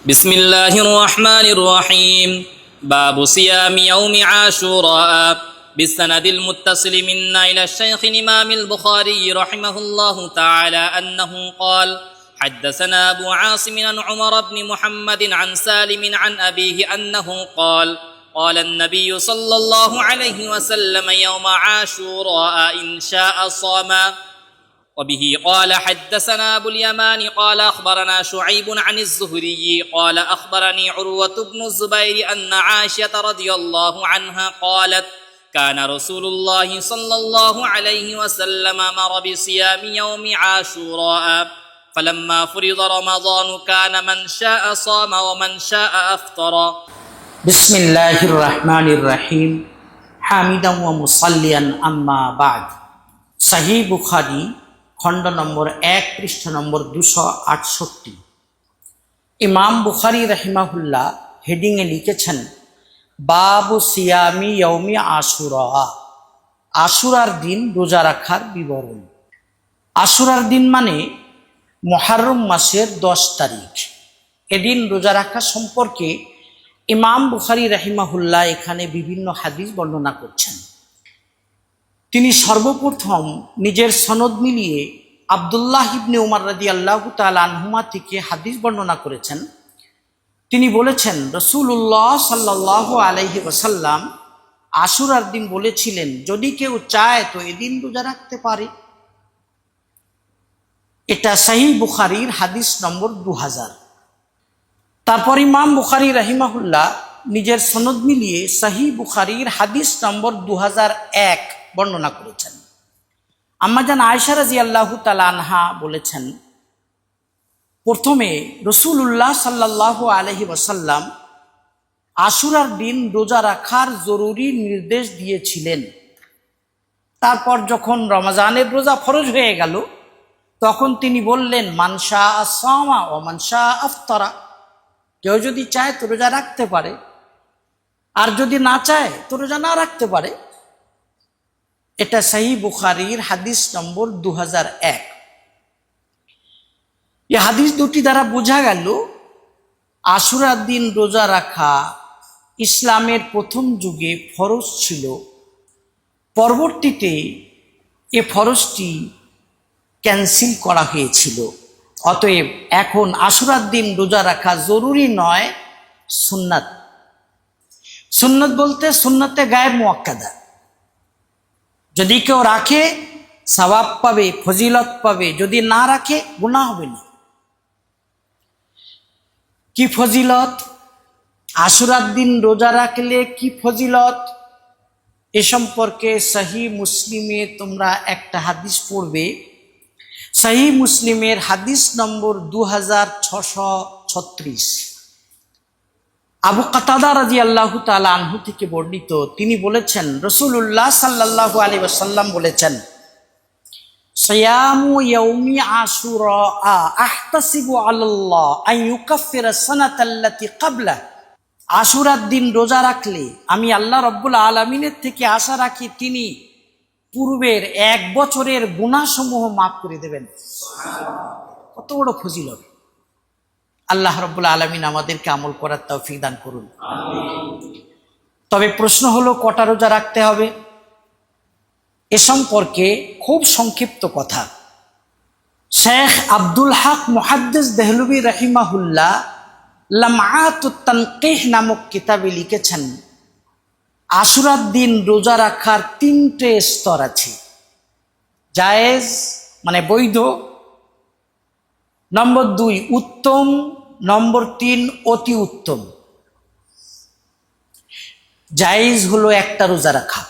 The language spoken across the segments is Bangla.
بسم الله الرحمن الرحيم باب صيام يوم عاشوراء بالسند المتصل منا إلى الشيخ الإمام البخاري رحمه الله تعالى أنه قال حدثنا أبو عاصم عن عمر بن محمد عن سالم عن أبيه أنه قال قال النبي صلى الله عليه وسلم يوم عاشوراء إن شاء صاما وبه قال حدثنا أبو اليمان قال أخبرنا شعيب عن الزهري قال أخبرني عروة بن الزبير أن عائشة رضي الله عنها قالت كان رسول الله صلى الله عليه وسلم أمر بصيام يوم عاشوراء فلما فرض رمضان كان من شاء صام ومن شاء أفطر بسم الله الرحمن الرحيم حامدا ومصليا أما بعد صحيح বুখারী খণ্ড নম্বর 1 পৃষ্ঠা নম্বর 268 ইমাম বুখারী রাহিমাহুল্লাহ হেডিং এ লিখেছেন বাবু সিয়ামি ইয়াউমি আশুরা, আশুরার দিন রোজা রাখার বিবরণ। আশুরার দিন মানে মুহররম মাসের 10 তারিখ। এদিন রোজা রাখা সম্পর্কে ইমাম বুখারী রাহিমাহুল্লাহ এখানে বিভিন্ন হাদিস বর্ণনা করছেন। তিনি সর্বপ্রথম নিজের সনদ মিলিয়ে আব্দুল্লাহ ইবনে উমর রাদিয়াল্লাহু তাআলা আনহুমা থেকে হাদিস বর্ণনা করেছেন। তিনি বলেছেন রাসূলুল্লাহ সাল্লাল্লাহু আলাইহি ওয়াসাল্লাম আশুরার দিন বলেছিলেন, যদি কেউ চায় তো এদিন রোজা রাখতে পারে। এটা সহিহ বুখারীর হাদিস নম্বর 2000। তারপর ইমাম বুখারী রাহিমাহুল্লাহ নিজের সনদ মিলিয়ে সহিহ বুখারীর হাদিস নম্বর 2001 বর্ণনা করেছেন। আম্মাজান আয়েশা রাদিয়াল্লাহু তাআলা আনহা বলেছেন, প্রথমে রাসূলুল্লাহ সাল্লাল্লাহু আলাইহি ওয়াসাল্লাম আশুরার দিন রোজা রাখার জরুরি নির্দেশ দিয়েছিলেন। তারপর যখন রমজানের রোজা ফরজ হয়ে গেল তখন তিনি বললেন, মান শাআ সামা ওয়া মান শাআ আফতারা, কেউ যদি চায় তো রোজা রাখতে পারে, আর যদি না চায় তো রোজা না রাখতে পারে। এটা সহিহ বুখারীর হাদিস নম্বর 2001। এই হাদিস দুটি দ্বারা বোঝা গেল আশুরার দিন রোজা রাখা ইসলামের প্রথম যুগে ফরজ ছিল। পরবর্তীতে এ ফরজটি ক্যান্সেল করা হয়েছিল। অতএব এখন আশুরার দিন রোজা রাখা জরুরি নয়, সুন্নাত। সুন্নাত বলতে সুন্নতে গায়েব মুআক্কাদা। যদি কেউ রাখে সওয়াব পাবে, ফজিলত পাবে, যদি না রাখে গুনাহ হবে না। কি ফজিলত, আশুরার দিন রোজা রাখলে কি ফজিলত, এ সম্পর্কে সহিহ মুসলিমে তোমরা একটা হাদিস পড়বে। সহিহ মুসলিমের হাদিস নম্বর 2636। আবু কাতাদা রাদিয়াল্লাহু তাআলা আনহু থেকে বর্ণিত, তিনি বলেছেন রাসূলুল্লাহ সাল্লাল্লাহু আলাইহি ওয়াসাল্লাম বলেছেন, সিয়ামু ইয়াউমি আশুরা আহতাসিবু আলাল্লাহ আন ইউকাফিরা সানাতাল্লাতী ক্বাবলা, আশুরার দিন রোজা রাখলে আমি আল্লাহ রাব্বুল আলামিনের থেকে আশা রাখি তিনি পূর্বের 1 বছরের গুনাহসমূহ মাফ করে দেবেন। কত বড় ফজিলত! আল্লাহ রাব্বুল আলামিন আমাদেরকে আমল করার তৌফিক দান করুন। তবে প্রশ্ন হলো কটা রোজা রাখতে হবে? এ সম্পর্কে খুব সংক্ষিপ্ত কথা। শেখ আব্দুল হক মুহাদ্দিস দেহলভী রাহিমাহুল্লাহ লামআতুত তানকিহ নামক কিতাবে লিখেছেন, আশুরার দিন রোজা রাখার 3টে স্তর আছে। জায়েজ মানে বৈধ, নম্বর 2 উত্তম, নম্বর 3 অতি উত্তম। জায়েজ হলো একটা রোজা রাখা,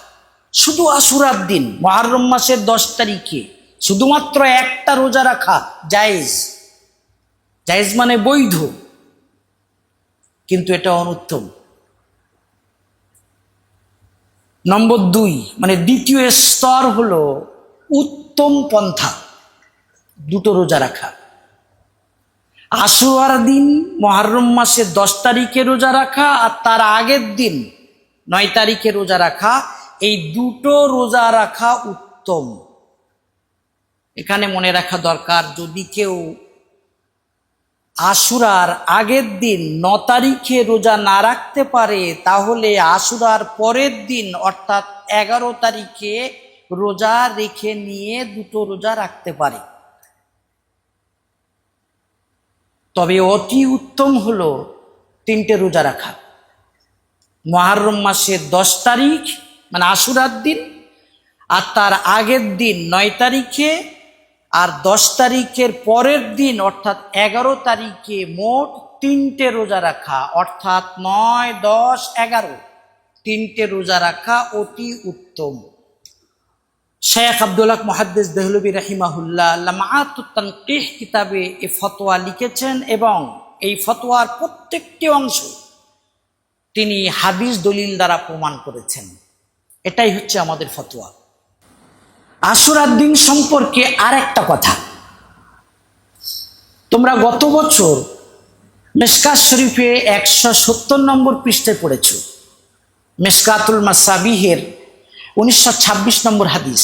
শুধু আশুরার দিন মুহররম মাসের 10 তারিখে শুধুমাত্র একটা রোজা রাখা জায়েজ। জায়েজ মানে বৈধ, কিন্তু এটা অনুত্তম। নম্বর 2 মানে দ্বিতীয় স্তর হলো উত্তম পন্থা, 2টো রোজা রাখা। আশুরার দিন মুহররম মাসের 10 তারিখে রোজা রাখা আর তার আগের দিন 9 তারিখে রোজা রাখা, এই 2টো রোজা রাখা উত্তম। এখানে মনে রাখা দরকার, যদি কেউ আশুরার আগের দিন 9 তারিখে রোজা না রাখতে পারে, তাহলে আশুরার পরের দিন অর্থাৎ 11 তারিখে রোজা রেখে নিয়ে 2টো রোজা রাখতে পারে। তবে অতি উত্তম হলো 3টে রোজা রাখা। মুহররম মাসের 10 তারিখ মানে আশুরার দিন, আর তার আগের দিন 9 তারিখে, আর 10 তারিখের পরের দিন অর্থাৎ 11 তারিখে মোট 3টে রোজা রাখা, অর্থাৎ 9, 10, 11 3টে রোজা রাখা অতি উত্তম। শেখ আব্দুল হক মুহাদ্দিস দেহলভী রাহিমাহুল্লাহ লামাআতুত তানকিহ কিতাবে এই ফতোয়া লিখেছেন, এবং এই ফতোয়ার প্রত্যেকটি অংশ তিনি হাদিস দলিল দ্বারা প্রমাণ করেছেন। এটাই হচ্ছে আমাদের ফতোয়া। আশুরার দিন সম্পর্কে আর একটা কথা, তোমরা গত বছর মিশকাত শরীফে 170 নম্বর পৃষ্ঠায় পড়েছ, মিশকাতুল মাসাবিহের 1926 নম্বর হাদিস।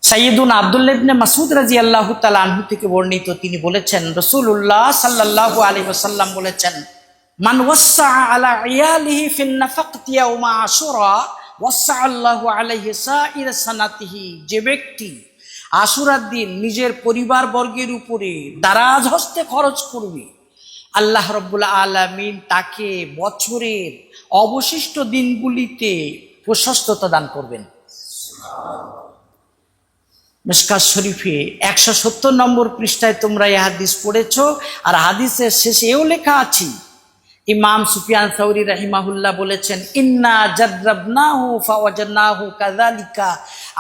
সাইয়্যিদুনা আব্দুল্লাহ ইবনে মাসউদ রাদিয়াল্লাহু তাআলা আনহু থেকে বর্ণিত, তিনি বলেছেন রাসূলুল্লাহ সাল্লাল্লাহু আলাইহি ওয়াসাল্লাম বলেছেন, মান ওয়াসসা আলা ইয়ালিহি ফিন নাফাকতি ইয়াউমা আশুরা ওয়াসসা আল্লাহু আলাইহি সাইর সানাতিহি, যে ব্যক্তি আশুরার দিন নিজের পরিবার বর্গের উপরে দারাজ হস্তে খরচ করবে, আল্লাহ রাব্বুল আলামিন তাকে বছরের অবশিষ্ট দিনগুলিতে প্রশস্ততা দান করবেন। মিশকাত শরীফে 170 নম্বর পৃষ্ঠায় তোমরা এই হাদিস পড়েছ, আর হাদিসের শেষে এও লেখা আছে, ইমাম সুফিয়ান সাউরি রাহিমাহুল্লাহ বলেছেন, ইন্না জাররাবনাহু ফাওয়াজাদনাহু কাযালিকা,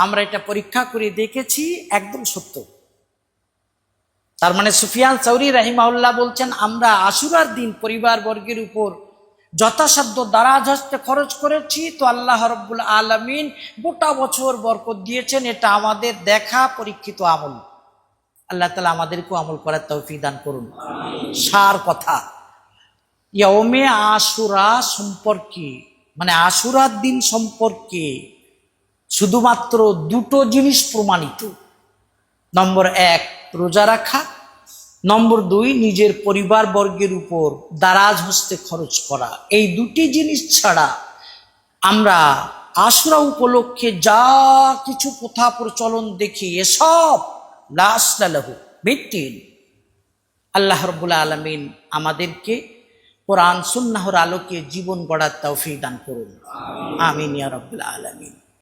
আমরা এটা পরীক্ষা করে দেখেছি, একদম সত্য। তার মানে সুফিয়ান সাউরি রাহিমাহুল্লাহ বলছেন, আমরা আশুরার দিন পরিবার বর্গের উপর যথাসাধ্য দারাজ হস্তে খরচ করেছি, তো আল্লাহ রাব্বুল আলামিন গোটা বছর বরকত দিয়েছেন। এটা আমাদের দেখা পরীক্ষিত আমল। আল্লাহ তাআলা আমাদেরকেও আমল করার তৌফিক দান করুন। সার কথা, ইয়াউমে আশুরা সম্পর্কে মানে আশুরার দিন সম্পর্কে শুধুমাত্র 2টো জিনিস প্রমাণিত। নম্বর 1 রোজা রাখা, নম্বর 2 নিজের পরিবার বর্গের উপর দারাজ হস্তে খরচ করা। এই 2টি জিনিস ছাড়া আমরা আশুরা উপলক্ষে যা কিছু প্রথা প্রচলন দেখি, এসব লা আসলা লাহু, ভিত্তিহীন। আল্লাহ রাব্বুল আলামিন আমাদেরকে কোরআন সুন্নাহর আলোকে জীবন গড়ার তৌফিক দান করুন। আমিন ইয়া রাব্বুল আলামিন।